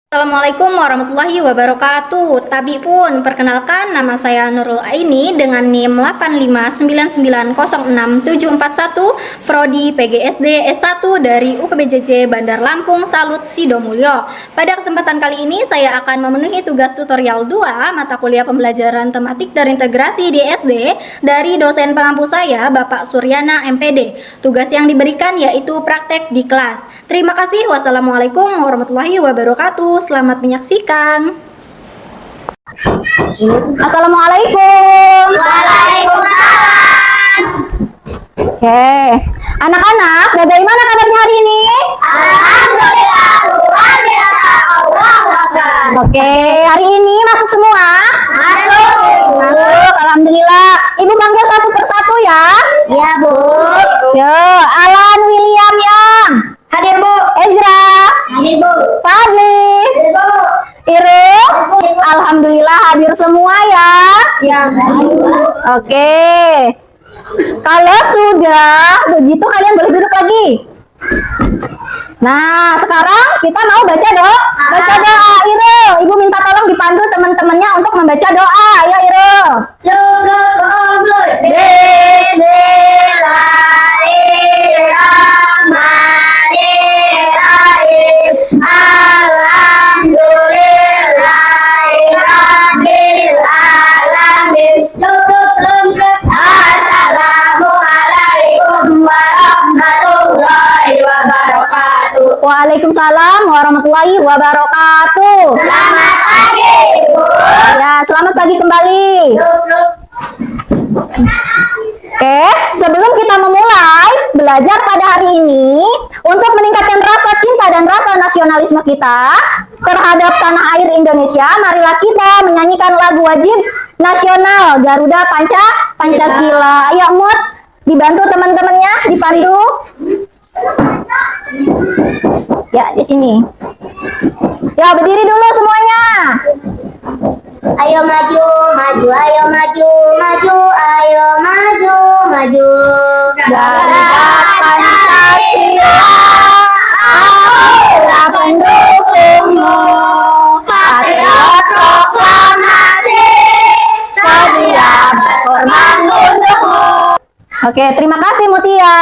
Assalamualaikum warahmatullahi wabarakatuh. Tabi pun, perkenalkan nama saya Nurul Aini dengan NIM 859906741, Prodi PGSD S1 dari UPBJJ Bandar Lampung Salut Sidomulyo. Pada kesempatan kali ini saya akan memenuhi tugas tutorial 2 mata kuliah pembelajaran tematik terintegrasi di SD dari dosen pengampu saya, Bapak Suryana MPD. Tugas yang diberikan yaitu praktek di kelas. Terima kasih. Wassalamualaikum warahmatullahi wabarakatuh. Selamat menyaksikan. Assalamualaikum. Waalaikumsalam. Oke, anak-anak, bagaimana kabarnya hari ini? Alhamdulillah, luar biasa. Allahu Akbar. Oke, hari ini masuk semua? Masuk. Alhamdulillah. Ibu panggil satu persatu ya. Ya, Bu. Yo, Alan William Yang, Hadir, Bu. Ezra, Hadir, Bu. Fadli, Hadir, Bu. Iru. Alhamdulillah hadir semua ya. Ya, Oke. Kalau sudah begitu kalian boleh duduk lagi. Nah, sekarang kita mau baca doa. Baca doa, Iru. Ibu minta tolong dipandu teman-temannya untuk membaca doa. Ayo, Iru. Bismillahirrahmanirrahim. Alhamdulillahirabbil alamin. Assalamualaikum warahmatullahi wabarakatuh. Waalaikumsalam warahmatullahi wabarakatuh. Selamat pagi, Bu. Ya, selamat pagi kembali. Oke, sebelum kita memulai belajar pada hari ini, untuk meningkatkan rasa cinta dan rasa nasionalisme kita terhadap tanah air Indonesia, marilah kita menyanyikan lagu wajib nasional Garuda Pancasila. Ayo, Mut, dibantu teman-temannya, dipandu. Ya, di sini. Ya, berdiri dulu semuanya. Ayo maju, maju, ayo maju, maju, ayo maju, maju. Garuda Pancasila, akulah pendukungmu. Patriot proklamasi, sedia berkorban untukmu. Oke, terima kasih Mutia.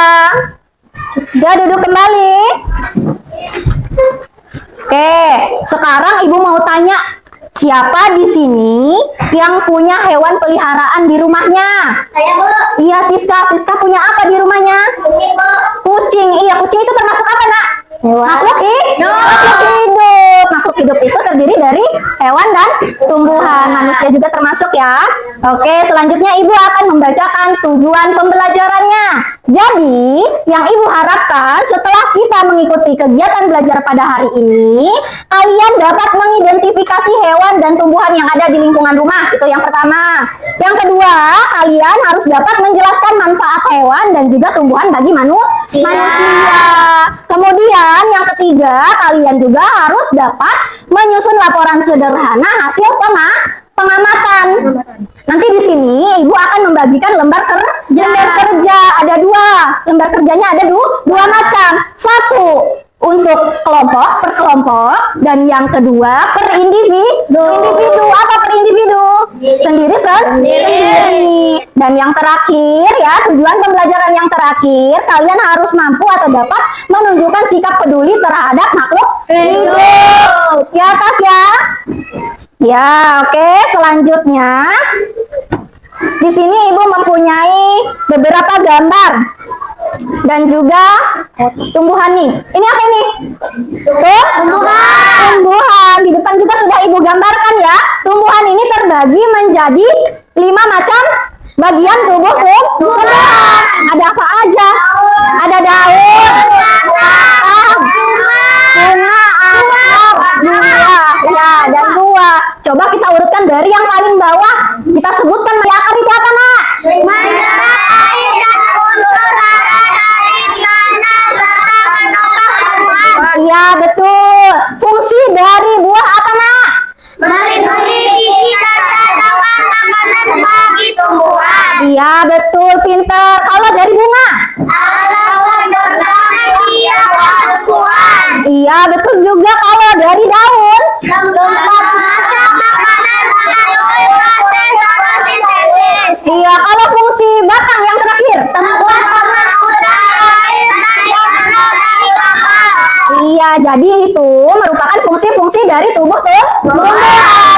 Sudah duduk kembali. Oke, sekarang Ibu mau tanya, siapa di sini yang punya hewan peliharaan di rumahnya? Saya, Bu. Iya, Siska. Siska punya apa di rumahnya? Kucing, Bu. Kucing. Iya, kucing itu termasuk apa, Nak? Hewan. Makhluk Hidup. Makhluk hidup. Makhluk hidup itu terdiri dari hewan dan tumbuhan. Manusia juga termasuk ya. Oke, selanjutnya Ibu akan membacakan tujuan pembelajarannya. Jadi, yang Ibu harapkan setelah kita mengikuti kegiatan belajar pada hari ini, kalian dapat mengidentifikasi hewan dan tumbuhan yang ada di lingkungan rumah. Itu yang pertama. Yang kedua, kalian harus dapat menjelaskan manfaat hewan dan juga tumbuhan bagi manusia. Kemudian yang ketiga, kalian juga harus dapat menyusun laporan sederhana hasil pengamatan. Nanti di sini Ibu akan membagikan lembar kerja. Ada dua. Lembar kerjanya ada dua macam. Satu untuk kelompok, per kelompok, dan yang kedua per individu. Apa per individu? Sendiri. Dan yang terakhir ya, tujuan pembelajaran yang terakhir, kalian harus mampu atau dapat menunjukkan sikap peduli terhadap makhluk hidup. Ya, atas ya. Ya, oke. Selanjutnya, di sini Ibu mempunyai beberapa gambar dan juga tumbuhan nih. Ini apa ini? Tuh, tumbuhan. Di depan juga sudah Ibu gambarkan ya. Tumbuhan ini terbagi menjadi 5 macam bagian tubuh tumbuhan. Ada apa aja? Ada daun, batang, bunga, akar, buah, ya, dan buah. Coba kita urutkan dari yang paling bawah. Kita sebutkan di akar itu apa, Nak? Menyerap air dan unsur hara dari tanah serta menopang tumbuhan. Iya, betul. Fungsi dari buah apa, Nak? Melindungi gigi dan tanaman makanan bagi tumbuhan. Iya, betul, pinter. Kalau dari bunga? Alawan berdamai dia tumbuhan. Iya, betul juga. Kalau dari daun? jadi itu merupakan fungsi-fungsi dari tubuh tumbuhan.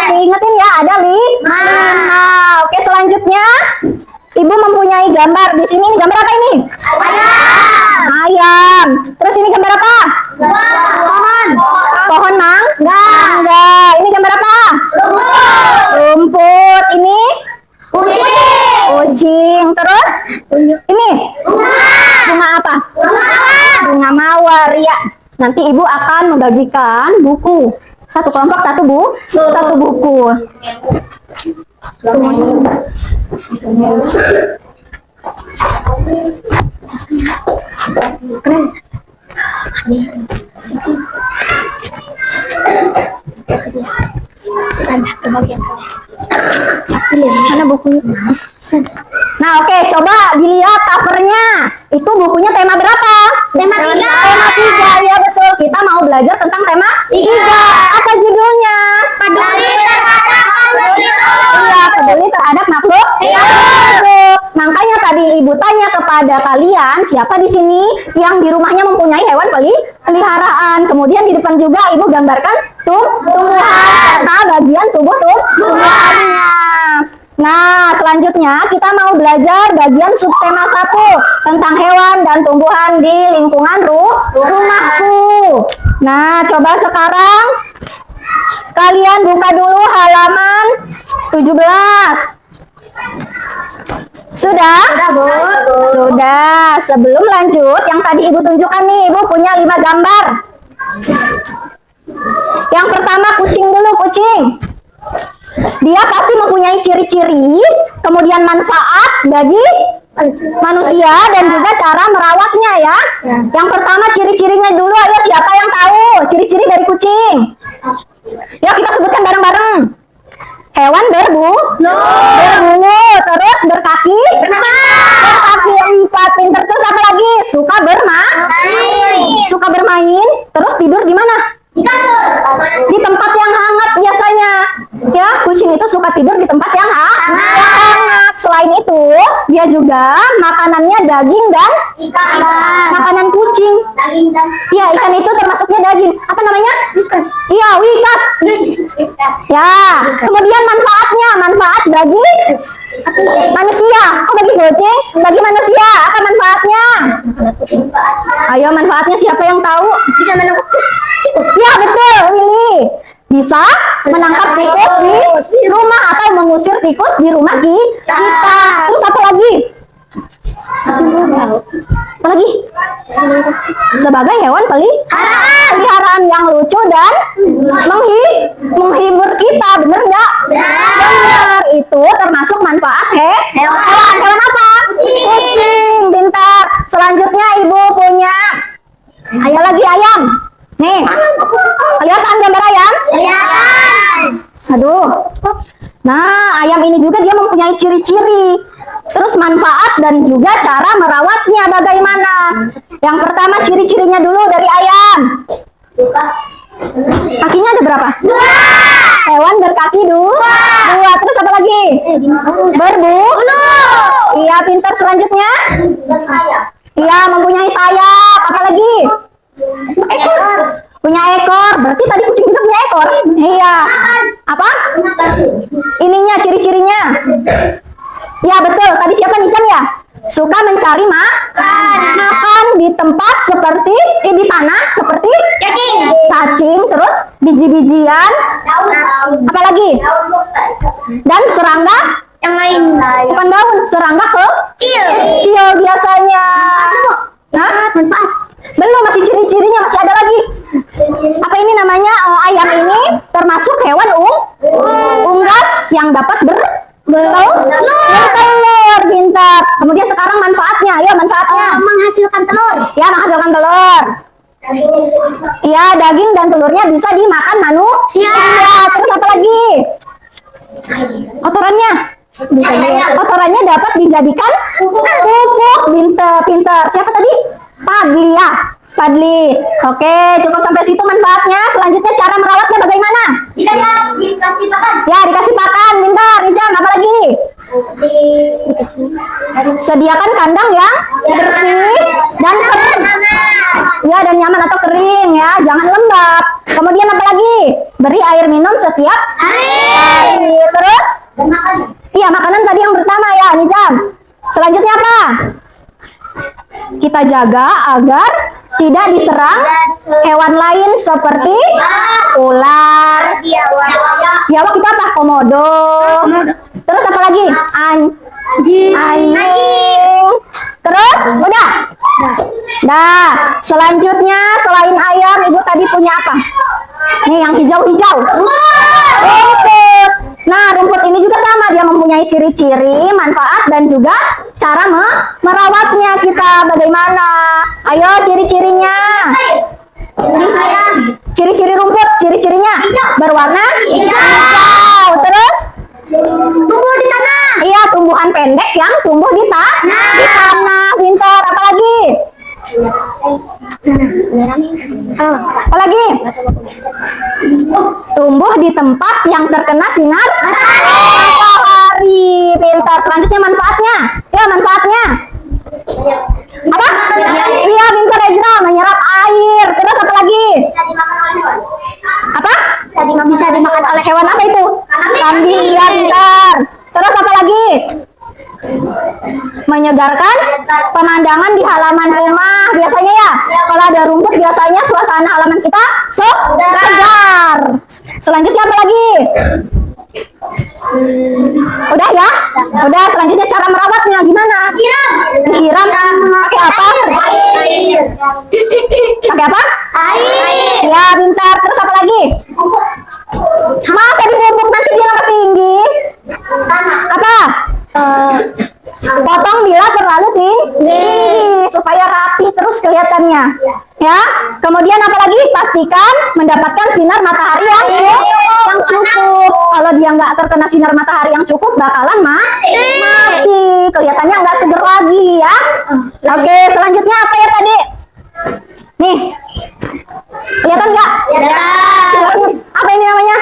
Diingetin ya, ada 5. Oke, selanjutnya Ibu mempunyai gambar. Di sini gambar apa ini? Ayam. Terus ini gambar apa? Pohon mangga. Ini gambar apa? Rumput. Ini kucing. Terus ini bunga apa? Bunga mawar. Ya. Nanti Ibu akan membagikan buku. Satu kelompok satu buku. Mana bukunya? Nah, oke, coba dilihat covernya. Itu bukunya tema berapa? Tema 3. Tema 3, ya betul. Kita mau belajar tentang tema 3. Apa judulnya? Peduli terhadap makhluk hidup. Iya, peduli terhadap makhluk hidup. Makanya tadi Ibu tanya kepada kalian, siapa di sini yang di rumahnya mempunyai hewan peliharaan? Kemudian di depan juga Ibu gambarkan tumbuhan, bagian tubuh tumbuhannya. Nah, selanjutnya kita mau belajar bagian subtema 1 tentang hewan dan tumbuhan di lingkungan rumahku. Nah, coba sekarang kalian buka dulu halaman 17. Sudah? Bu. Sudah. Sebelum lanjut, yang tadi Ibu tunjukkan nih, Ibu punya 5 gambar. Yang pertama kucing dulu, kucing. Dia pasti mempunyai ciri-ciri, kemudian manfaat bagi manusia dan juga cara merawatnya ya. Yang pertama ciri-cirinya dulu, ayo siapa yang tahu ciri-ciri dari kucing? Ya, kita sebutkan bareng-bareng. Hewan berbulu, terus berkaki 4, pinter, terus apa lagi? Suka bermain, terus tidur di mana? Di tempat yang hangat biasanya. Ya, kucing itu suka tidur di tempat yang hangat. Selain itu, dia juga makanannya daging dan makanan kucing. Ya, ikan itu termasuknya daging. Apa namanya? Iya, wikas. Ya, kemudian manfaat bagi manusia. Oh, bagi kucing, bagi manusia. Apa manfaatnya? Ayo, manfaatnya siapa yang tahu? Bisa menangkap Ya, betul, Willy. Bisa menangkap tikus di rumah atau mengusir tikus di rumah kita. Terus apa lagi? Apa lagi? Sebagai hewan peliharaan yang lucu dan menghibur kita, bener nggak? Bener. Itu termasuk manfaat hewan apa? Kucing. Pintar. Selanjutnya Ibu punya ayam. Nih, kelihatan gambar ayam? Aduh. Nah, ayam ini juga dia mempunyai ciri-ciri. Terus manfaat dan juga cara merawatnya bagaimana? Yang pertama ciri-cirinya dulu dari ayam. Kakinya ada berapa? 2. Hewan berkaki 2. Terus apa lagi? Berbulu. Iya, pintar. Selanjutnya? Iya, mempunyai sayap. Apa lagi? Punya ekor. Berarti tadi kucing juga punya ekor. Iya. Apa? Ininya ciri-cirinya. Ya, betul. Tadi siapa Nizam ya? Suka mencari makan di tempat seperti di tanah seperti cacing, terus biji-bijian. Apa lagi? Dan serangga yang lain. bukan daun, serangga kecil biasanya. Hah? Belum, masih ciri-cirinya masih ada lagi. Apa ini namanya? Ayam ini termasuk hewan unggas yang dapat bertelur. Pintar. Kemudian sekarang manfaatnya. Ayo, manfaatnya. Menghasilkan telur. Ya, menghasilkan telur. Iya, daging dan telurnya bisa dimakan manusia. Terus apa lagi? Kotorannya dapat dijadikan pupuk. Pintar. Siapa tadi? Padli. Oke, cukup sampai situ manfaatnya. Selanjutnya cara merawatnya bagaimana? Dikasih makan. Ya, dikasih pakan. Pintar. Rizam, apa lagi? Sediakan kandang yang bersih dan Ya, dan nyaman atau kering ya, jangan lembab. Kemudian apa lagi? Beri air minum setiap hari. Terus? Iya, makanan tadi yang pertama ya, Nizam. Selanjutnya apa? Kita jaga agar tidak diserang hewan lain seperti ular. Biawak kita apa? Komodo. Terus apa lagi? Anjing. Terus? Udah? Nah, selanjutnya selain ayam, Ibu tadi punya apa? Nih, yang hijau-hijau. Rumput. Nah, rumput ini juga sama, dia mempunyai ciri-ciri, manfaat, dan juga cara merawatnya kita bagaimana. Ayo, ciri-cirinya. Ciri-ciri rumput, ciri-cirinya berwarna hijau. Terus? Tumbuh di tanah. Iya, tumbuhan pendek yang tumbuh di tanah. Pintar. Apa lagi? Apa lagi? Tumbuh di tempat yang terkena sinar matahari. Pintar. Selanjutnya manfaatnya. Ya, manfaatnya. Apa? Iya, pintar Ezra. Menyerap air. Terus apa lagi? Apa? Bisa dimakan oleh hewan apa itu? Kambing. Iya, pintar. Terus apa lagi? Menyegarkan pemandangan di halaman rumah. Biasanya ya, kalau ada rumput biasanya suasana halaman kita segar. Selanjutnya apa lagi? Udah ya? Udah, selanjutnya cara merawatnya gimana? Disiram. Pakai apa? Pakai apa? Air. Ya, pintar. Terus apa lagi? Masa dibubuk nanti dia nggak tinggi? Apa? Potong bila terlalu tinggi supaya rapi terus kelihatannya. Ya. Kemudian apa lagi? Pastikan mendapatkan sinar matahari yang cukup. Kalau dia nggak terkena sinar matahari yang cukup, bakalan mati. Kelihatannya nggak seger lagi ya. Oke, selanjutnya apa ya tadi? Nih, kelihatan nggak? Apa ini namanya?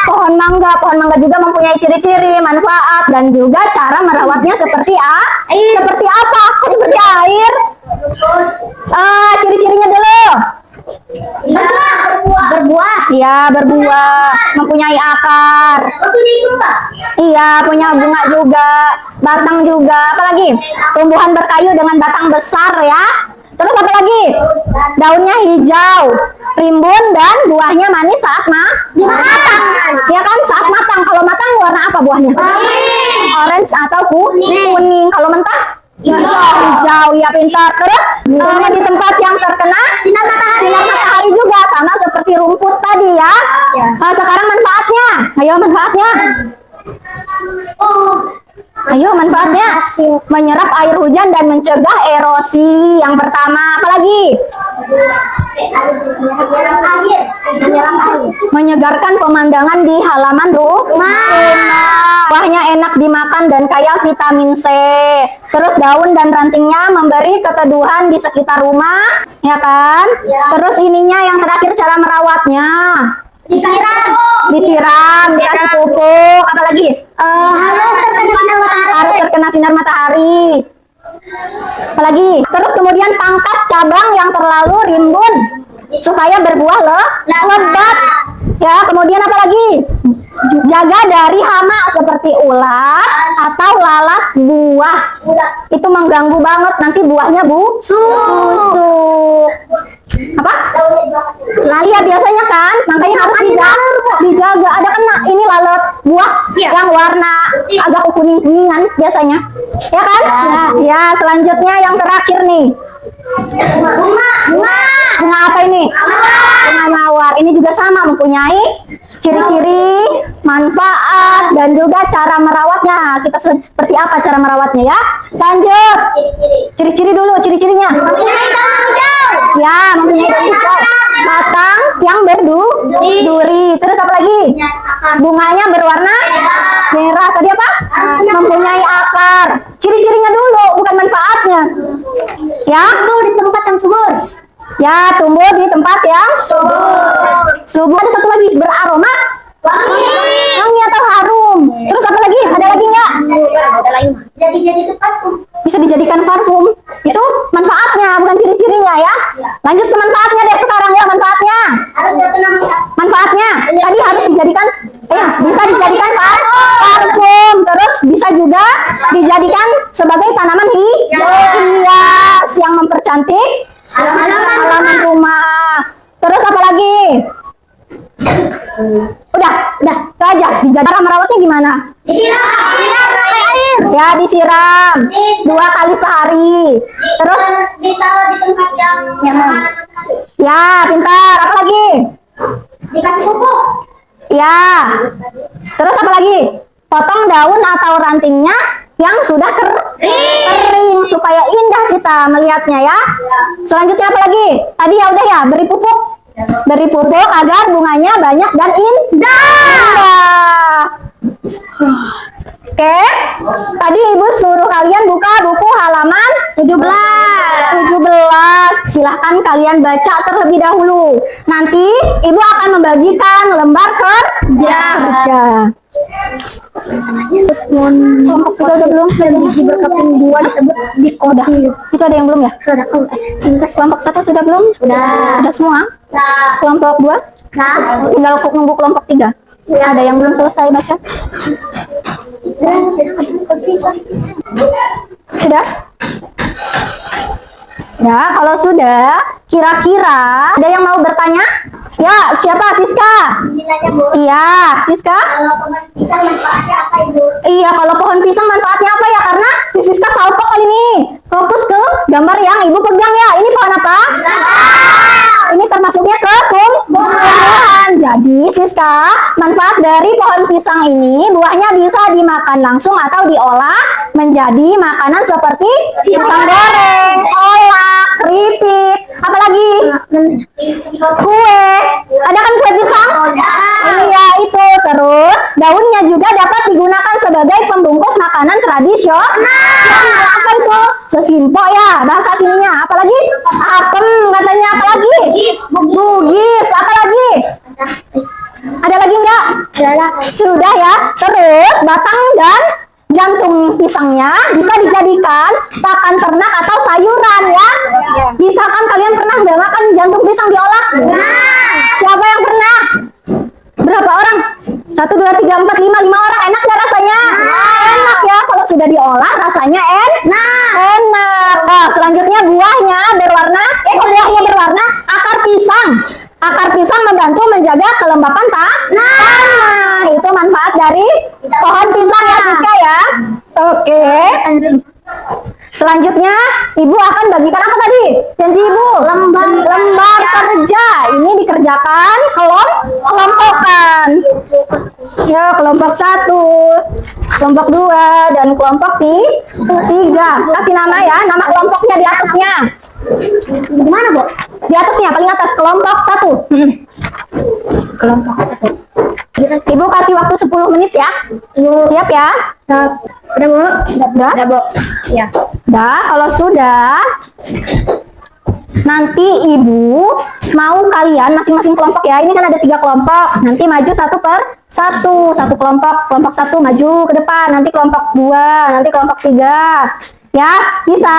Pohon mangga. Pohon mangga juga mempunyai ciri-ciri, manfaat, dan juga cara merawatnya seperti seperti apa? Kok seperti air? Ciri-cirinya dulu. Berbuah. Iya, berbuah. Mempunyai akar. Iya, punya bunga juga. Batang juga. Apalagi? Tumbuhan berkayu dengan batang besar ya. Terus apa lagi? Daunnya hijau, rimbun, dan buahnya manis saat matang. Ya kan, saat matang. Kalau matang warna apa buahnya? Orange atau kuning. Kalau mentah? Hijau. Ya, pintar. Terus di tempat yang terkena sinar matahari juga, sama seperti rumput tadi ya. Sekarang manfaatnya. Ayo, manfaatnya. Ayo, manfaatnya menyerap air hujan dan mencegah erosi. Yang pertama, apa lagi? Menyegarkan pemandangan di halaman rumah. Buahnya enak dimakan dan kaya vitamin C. Terus daun dan rantingnya memberi keteduhan di sekitar rumah, ya kan? Terus ininya yang terakhir, cara merawatnya. Disiram, dikasih pupuk, apalagi? Harus terkena sinar matahari. Apalagi? Terus kemudian pangkas cabang yang terlalu rimbun supaya berbuah lebat. Ya, kemudian apalagi? Jaga dari hama seperti ulat atau lalat buah. Itu mengganggu banget, nanti buahnya busuk. Apa? Iya, biasanya kan, makanya harus dijaga. Ada kan ini lalat buah yang warna agak kuning-kuningan biasanya, ya kan? Ya, selanjutnya yang terakhir nih. Bunga apa ini? Bunga mawar. Ini juga sama, mempunyai ciri-ciri, manfaat, dan juga cara merawatnya. Kita seperti apa cara merawatnya ya? Lanjut. Ciri-ciri dulu, ciri-cirinya. Ya, mempunyai daun hijau, batang yang berduri. Terus apa lagi? Bunganya berwarna merah. Tadi apa? Mempunyai akar. Ciri-cirinya dulu, bukan manfaatnya. Ya, tumbuh di tempat yang subur. Ya, tumbuh di tempat yang subur. Ada satu lagi, beraroma wangi atau harum. Terus apa lagi? Ada lagi nggak? Bisa dijadikan parfum. Itu manfaatnya, bukan dijadikan sebagai tanaman hias yang mempercantik halaman rumah. Terus apa lagi? Udah, itu aja. Cara merawatnya gimana? Disiram pakai air. Ya, disiram 2 kali sehari. Terus Ditaruh di tempat yang nyaman. ya, pintar. Apa lagi? Dikasih pupuk. Ya. Terus apa lagi? Potong daun atau rantingnya yang sudah kering supaya indah kita melihatnya ya. Selanjutnya apa lagi? Tadi ya udah ya, beri pupuk. Beri pupuk agar bunganya banyak dan indah. Oke. Tadi Ibu suruh kalian buka buku halaman 17. Silahkan kalian baca terlebih dahulu. Nanti Ibu akan membagikan lembar kerja. Kelompok kita udah belum? Diberkatin 2 disebut di koda. Itu ada yang belum ya? Sudah Kelompok 1 sudah belum? Sudah semua? Kelompok 2? Tinggal nunggu kelompok 3. Ada yang belum selesai baca? Sudah? Ya, kalau sudah, kira-kira ada yang mau bertanya? Ya, siapa? Siska? Iya, Siska? Kalau pohon pisang manfaatnya apa, Ibu? Iya, kalau pohon pisang manfaatnya apa ya? Karena si Siska salpok kali ini. Fokus ke gambar yang Ibu pegang ya. Ini pohon apa? Ini termasuknya ke tumbuhan. Jadi Siska, manfaat dari pohon pisang ini, buahnya bisa dimakan langsung atau diolah menjadi makanan seperti pisang goreng, kolak, keripik, apalagi kue. Ada kan kue pisang? Iya itu. Terus daunnya juga dapat digunakan sebagai pembungkus makanan tradisional. Apa itu? Sesimpo ya bahasa sininya. Apalagi? Apem katanya. Apalagi? Bugis. Apalagi? Ada lagi enggak? Sudah ya. Terus batang dan jantung pisangnya bisa dijadikan pakan ternak atau sayuran ya. Bisa kan kalian pernah nggak makan jantung pisang diolah? Siapa yang pernah? Berapa orang? 1, 2, 3, 4, 5 orang. Enak nggak rasanya? Enak ya. Kalau sudah diolah rasanya enak. Nah, selanjutnya buahnya berwarna. Kok buahnya berwarna? Akar pisang. Akar pisang membantu menjaga kelembapan tanah. Itu manfaat dari pohon pisang ya, Siska ya. Oke. Selanjutnya, Ibu akan bagikan apa tadi? Janji Ibu? Lembar kerja. Ini dikerjakan kelompokan. Ya, kelompok 1, kelompok 2, dan kelompok 3. Kasih nama ya, nama kelompoknya di atasnya. Gimana, Bu? Di atasnya, paling atas, kelompok 1. Kelompok 1. Ibu kasih waktu 10 menit ya. Siap ya? Udah, Bu? Udah, Bu. Ya. Udah, kalau sudah, nanti Ibu mau kalian masing-masing kelompok ya. Ini kan ada 3 kelompok. Nanti maju 1 per 1. Satu kelompok 1 maju ke depan. Nanti kelompok 2, nanti kelompok 3. Ya, bisa?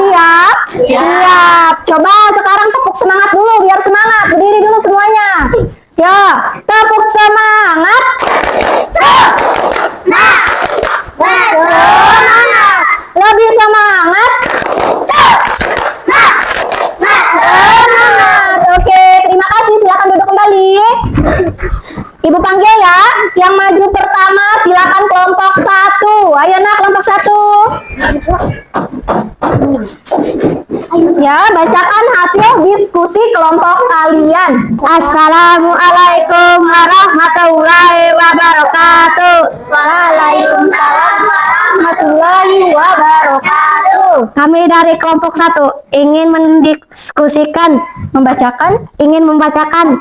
Siap? Siap. Coba sekarang tepuk semangat dulu biar semangat. Berdiri dulu semuanya. Ya, tepuk semangat. Lebih semangat. Semangat. Oke, terima kasih. Silakan duduk kembali. Ibu panggil ya. Yang maju pertama silakan kelompok 1. Ayo nak kelompok 1. Ya, bacakan hasil diskusi kelompok kalian. Assalamualaikum warahmatullahi wabarakatuh. Waalaikumsalam warahmatullahi wabarakatuh. Kami dari kelompok 1 ingin ingin membacakan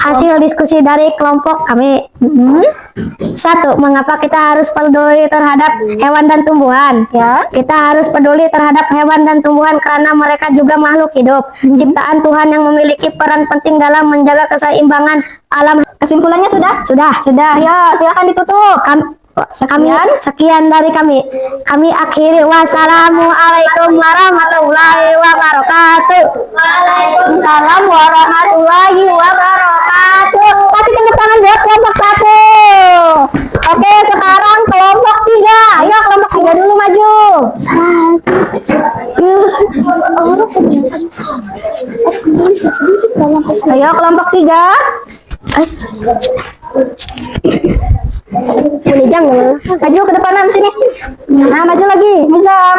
hasil diskusi dari kelompok kami. 1. Mengapa kita harus peduli terhadap hewan dan tumbuhan? Ya. Kita harus peduli terhadap hewan dan tumbuhan karena mereka juga makhluk hidup, ciptaan Tuhan yang memiliki peran penting dalam menjaga keseimbangan alam. Kesimpulannya sudah? Sudah. Ya, silakan ditutup. Sekian dari kami. Kami akhiri. Wassalamualaikum warahmatullahi wabarakatuh. Waalaikumsalam warahmatullahi wabarakatuh. Kasih tepuk tangan buat kelompok 1. Oke, sekarang kelompok 3. 3. Ayo kelompok 3 dulu maju. Ayo kelompok 3. Maju ke depanan sini. Nah, maju lagi, Nizam.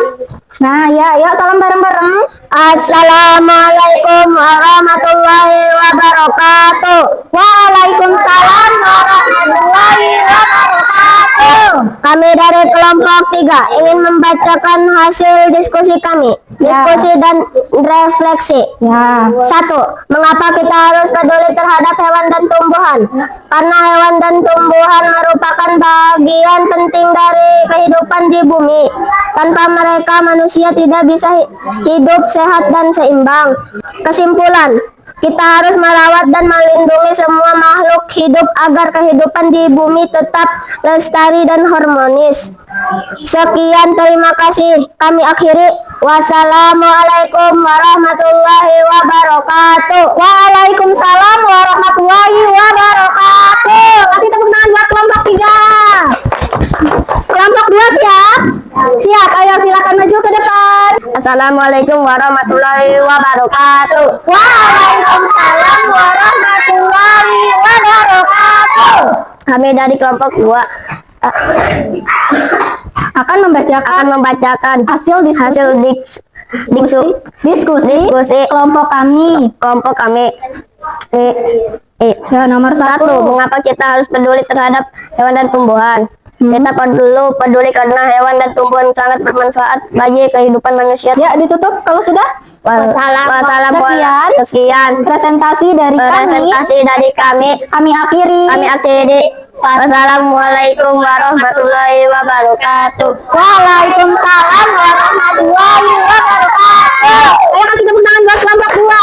Nah, ya, ayo salam bareng-bareng. Assalamualaikum warahmatullahi wabarakatuh. Waalaikumsalam warahmatullahi wabarakatuh. Kami dari kelompok 3 ingin membacakan hasil diskusi kami. Diskusi dan refleksi. Ya. 1. Mengapa kita harus peduli terhadap hewan dan tumbuhan? Karena hewan dan tumbuhan merupakan bagian penting dari kehidupan di bumi. Tanpa mereka manusia tidak bisa hidup sehat dan seimbang. Kesimpulan, kita harus merawat dan melindungi semua makhluk hidup agar kehidupan di bumi tetap lestari dan harmonis. Sekian, terima kasih. Kami akhiri. Wassalamualaikum warahmatullahi wabarakatuh. Waalaikumsalam warahmatullahi wabarakatuh. Kasih tepuk tangan buat kelompok 3. Kelompok 2 siap? Siap, ayo silakan maju ke depan. Assalamualaikum warahmatullahi wabarakatuh. Waalaikumsalam warahmatullahi wabarakatuh. Kami dari kelompok 2 Akan membacakan hasil diskusi kelompok kami. Ya, nomor 1. 1. Mengapa kita harus peduli terhadap hewan dan tumbuhan? Kita perlu peduli karena hewan dan tumbuhan sangat bermanfaat bagi kehidupan manusia. Ya, ditutup kalau sudah. Sekian Presentasi dari kami. Kami akhiri. Wassalamualaikum warahmatullahi wabarakatuh. Waalaikumsalam warahmatullahi wabarakatuh. Ayo kasih tepuk tangan buat kelompok 2.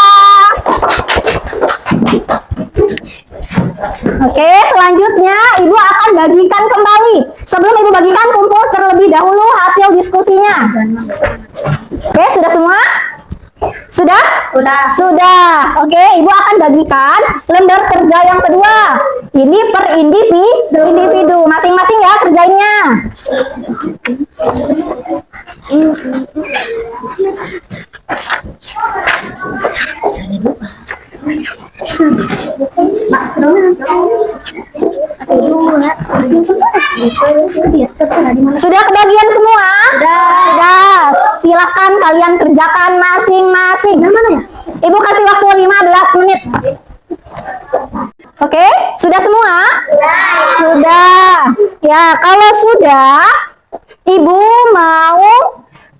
Oke, selanjutnya Ibu akan bagikan kembali. Sebelum Ibu bagikan, kumpul terlebih dahulu hasil diskusinya. Oke, sudah semua? Sudah? Sudah. Oke, Ibu akan bagikan lembar kerja yang kedua. Ini per individu. Masing-masing ya kerjainnya. Sudah kebagian semua? Sudah. Silakan kalian kerjakan masing-masing. Ibu kasih waktu 15 menit. Oke, sudah semua? Sudah. Ya, kalau sudah, Ibu mau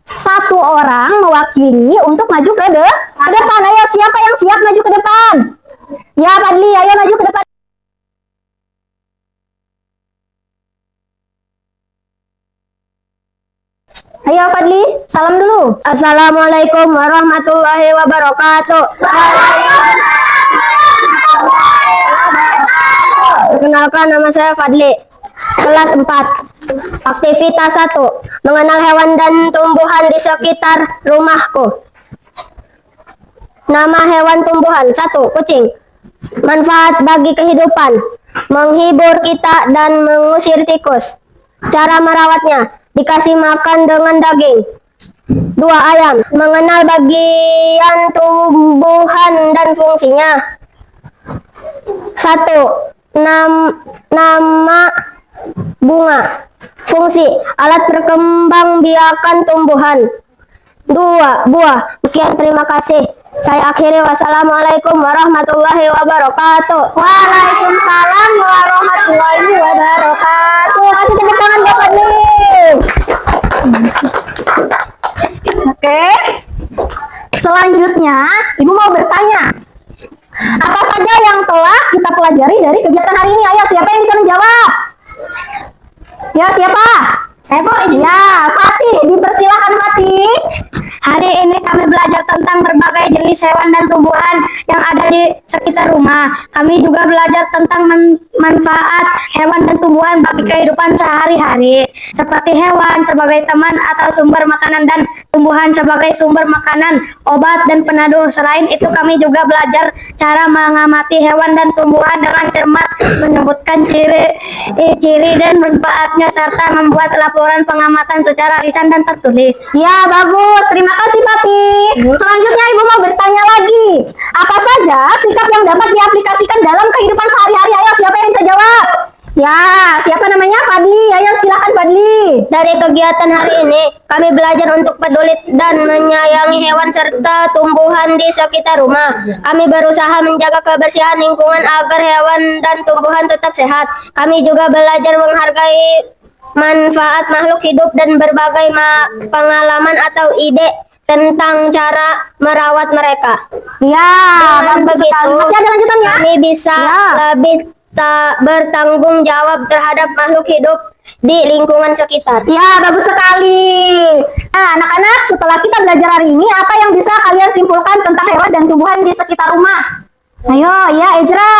1 orang mewakili untuk maju ke depan. Ayo, siapa yang siap maju ke depan? Ya, Fadli, ayo maju ke depan. Ayo Fadli, salam dulu. Assalamualaikum warahmatullahi wabarakatuh. Perkenalkan, nama saya Fadli, kelas 4. Aktivitas 1. Mengenal hewan dan tumbuhan di sekitar rumahku. Nama hewan tumbuhan. 1. Kucing. Manfaat bagi kehidupan: menghibur kita dan mengusir tikus. Cara merawatnya: dikasih makan dengan daging. 2. Ayam. Mengenal bagian tumbuhan dan fungsinya. 1. Nama bunga. Fungsi: alat perkembangbiakan tumbuhan. 2. Buah. Sekian, terima kasih. Saya akhiri. Wassalamualaikum warahmatullahi wabarakatuh. Waalaikumsalam warahmatullahi wabarakatuh. Kasih tepuk tangan buat Fadli. Oke. Selanjutnya, Ibu mau bertanya. Apa saja yang telah kita pelajari dari kegiatan hari ini? Ayo, siapa yang bisa menjawab? Ya, siapa? Saya Bu. Ya, Fatih. Dipersilakan Fatih. Hari ini kami belajar tentang berbagai jenis hewan dan tumbuhan yang ada di sekitar rumah. Kami juga belajar tentang manfaat hewan dan tumbuhan bagi kehidupan sehari-hari, seperti hewan sebagai teman atau sumber makanan dan tumbuhan sebagai sumber makanan, obat, dan peneduh. Selain itu, kami juga belajar cara mengamati hewan dan tumbuhan dengan cermat, menyebutkan ciri-ciri dan manfaatnya, serta membuat laporan pengamatan secara lisan dan tertulis. Ya, bagus. Terima kasih, Pati. Selanjutnya Ibu mau bertanya lagi. Apa saja sikap yang dapat diaplikasikan dalam kehidupan sehari-hari? Ayo, siapa yang bisa jawab? Ya, siapa namanya? Fadli. Ayo, silakan Fadli. Dari kegiatan hari ini, kami belajar untuk peduli dan menyayangi hewan serta tumbuhan di sekitar rumah. Kami berusaha menjaga kebersihan lingkungan agar hewan dan tumbuhan tetap sehat. Kami juga belajar menghargai manfaat makhluk hidup dan berbagai pengalaman atau ide tentang cara merawat mereka. Ya, Dengan bagus sekali. begitu, Masih ada lanjutannya? kami bisa lebih bertanggung jawab terhadap makhluk hidup di lingkungan sekitar. Ya, bagus sekali. Nah, anak-anak, setelah kita belajar hari ini, apa yang bisa kalian simpulkan tentang hewan dan tumbuhan di sekitar rumah? Ayo, ya Ezra.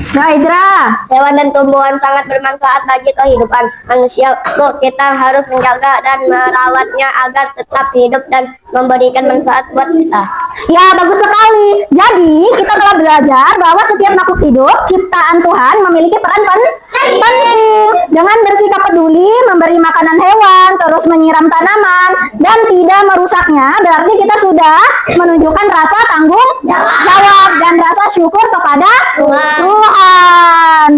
Ya, Ezra. Hewan dan tumbuhan sangat bermanfaat bagi kehidupan manusia. Kita harus menjaga dan merawatnya agar tetap hidup dan memberikan manfaat buat kita. Ya, bagus sekali. Jadi, kita telah belajar bahwa setiap makhluk hidup ciptaan Tuhan memiliki peran penting. Dengan bersikap peduli, memberi makanan hewan, terus menyiram tanaman, dan tidak merusaknya, berarti kita sudah menunjukkan rasa tanggung jawab dan rasa syukur kepada Tuhan.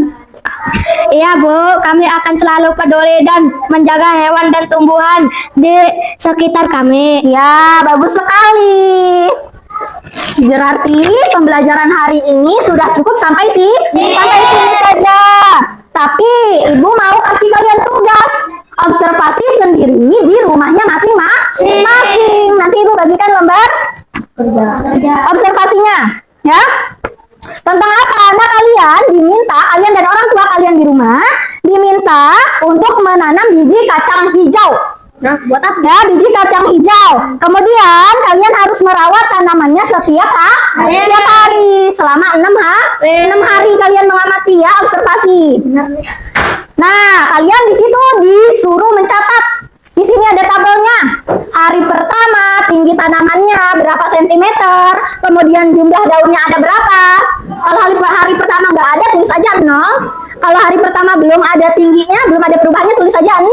Iya Bu, kami akan selalu peduli dan menjaga hewan dan tumbuhan di sekitar kami. Ya, bagus sekali. Berarti pembelajaran hari ini sudah cukup sampai sini saja. Tapi Ibu mau kasih kalian tugas observasi sendiri di rumahnya masing-masing. Nanti Ibu bagikan lembar observasinya, ya. Tentang apa? Anak kalian dan orang tua kalian di rumah diminta untuk menanam biji kacang hijau. Nah, buat apa? Ya, biji kacang hijau. Kemudian kalian harus merawat tanamannya setiap hari selama 6 hari kalian mengamati ya, observasi. Nah, kalian di situ disuruh mencatat. Di sini ada tabelnya. Hari pertama tinggi tanamannya berapa sentimeter, kemudian jumlah daunnya ada berapa. Kalau hari pertama nggak ada, tulis aja 0. Kalau hari pertama belum ada tingginya, belum ada perubahannya, tulis aja 0.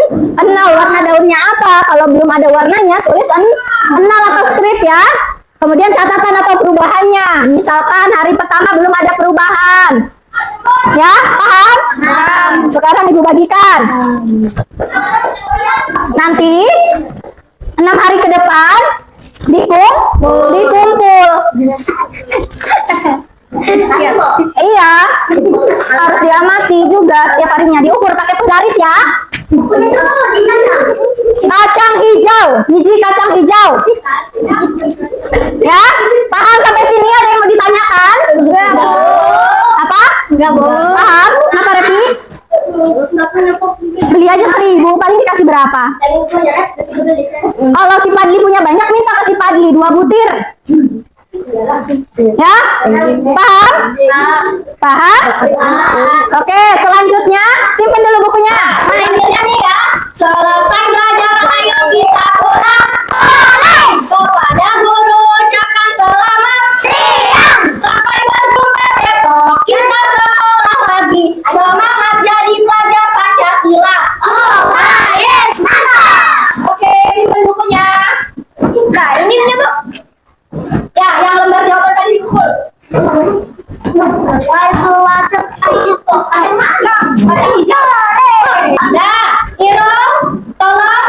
Warna daunnya apa? Kalau belum ada warnanya, tulis 0 atau strip ya. Kemudian catatan atau perubahannya. Misalkan hari pertama belum ada perubahan. Ya, paham? Sekarang Ibu bagikan. Nanti 6 hari ke depan dikumpul. Iya, harus diamati juga setiap harinya, diukur pakai penggaris ya. Kacang hijau, biji kacang hijau. Ya, paham sampai sini? Ada yang mau ditanyakan? Apa? Paham? Apa Repi? Beli aja 1.000, paling dikasih berapa? Kalau si Padli punya banyak, minta ke si Padli 2 butir. Ya? Paham? Paham? Oke, selanjutnya simpen dulu bukunya. Manggilnya nih ya. Selesai belajar, ayo kita pulang. Kepada guru ucapkan selamat siang. Sampai berjumpa besok. Kita sekolah lagi. Semangat jadi pelajar Pancasila. Oh, yes, mantap. Oke, simpen bukunya. Nah, ini punya Bu. Ya, yang lembar jawaban tadi dikumpul. Kacang hijau. Nah, Irung, tolong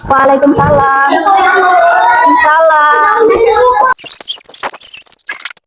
Waalaikumsalam.